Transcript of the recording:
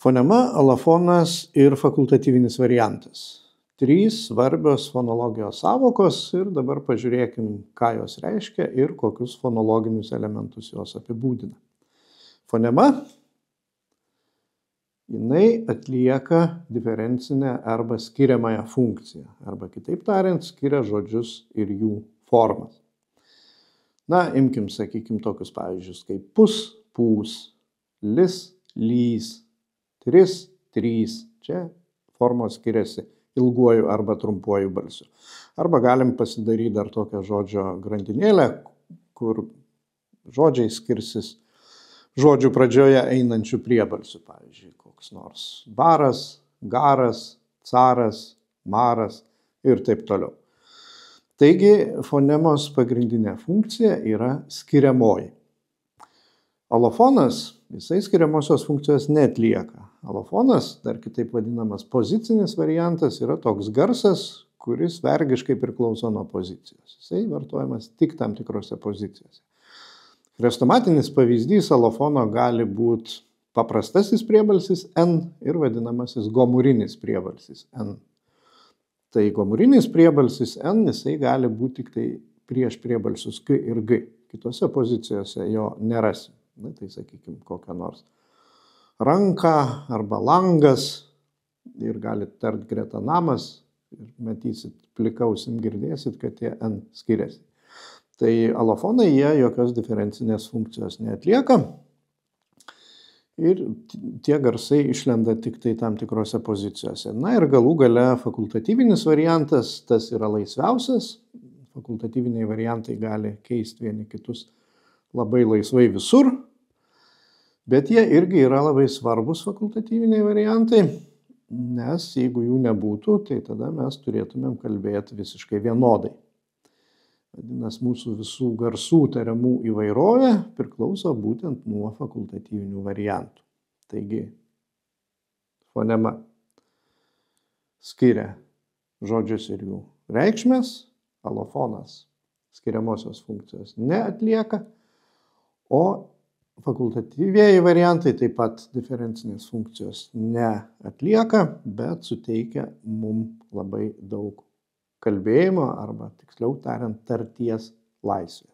Fonema, alofonas ir fakultatyvinis variantas. Trys svarbios fonologijos sąvokos ir dabar pažiūrėkim, ką jos reiškia ir kokius fonologinius elementus jos apibūdina. Fonema, jinai atlieka diferencinę arba skiriamąją funkciją, arba kitaip tariant, skiria žodžius ir jų formas. Na, imkim, sakykim, tokius pavyzdžius kaip pus, pūs, lis, lys, tris, trys. Čia formos skiriasi ilguoju arba trumpuoju balsiu. Arba galim pasidaryti dar tokią žodžio grandinėlę, kur žodžiai skirsis žodžių pradžioje einančių priebalsių. Pavyzdžiui, koks nors baras, garas, caras, maras ir taip toliau. Taigi, fonemos pagrindinė funkcija yra skiriamoji. Alofonas, jisai skiriamosios funkcijos neatlieka. Alofonas, dar kitaip vadinamas pozicinis variantas, yra toks garsas, kuris vergiškai priklauso nuo pozicijos. Jisai vartojamas tik tam tikrose pozicijose. Chrestomatinis pavyzdys alofono gali būti paprastasis priebalsis N ir vadinamasis gomurinis priebalsis N. Tai gomurinis priebalsis N, jisai gali būti tik tai prieš priebalsius K ir G. Kitose pozicijose jo nerasim. Na, tai sakykim, kokią nors ranką arba langas ir galit tart greta namas ir matysit, plikausim girdėsit, kad tie N skiriasi. Tai alofonai jie jokios diferencinės funkcijos neatlieka ir tie garsai išlenda tik tai tam tikrose pozicijose. Na ir galų gale fakultatyvinis variantas, tas yra laisviausias. Fakultatyviniai variantai gali keisti vieni kitus labai laisvai visur, bet jie irgi yra labai svarbus fakultatyviniai variantai, nes jeigu jų nebūtų, tai tada mes turėtumėm kalbėti visiškai vienodai. Vadinasi, mūsų visų garsų tariamų įvairovė priklauso būtent nuo fakultatyvinių variantų. Taigi, fonema skiria žodžius ir jų reikšmes, alofonas skiriamosios funkcijos neatlieka, o fakultatyvieji variantai taip pat diferencinės funkcijos neatlieka, bet suteikia mums labai daug kalbėjimo arba, tiksliau tariant, tarties laisvės.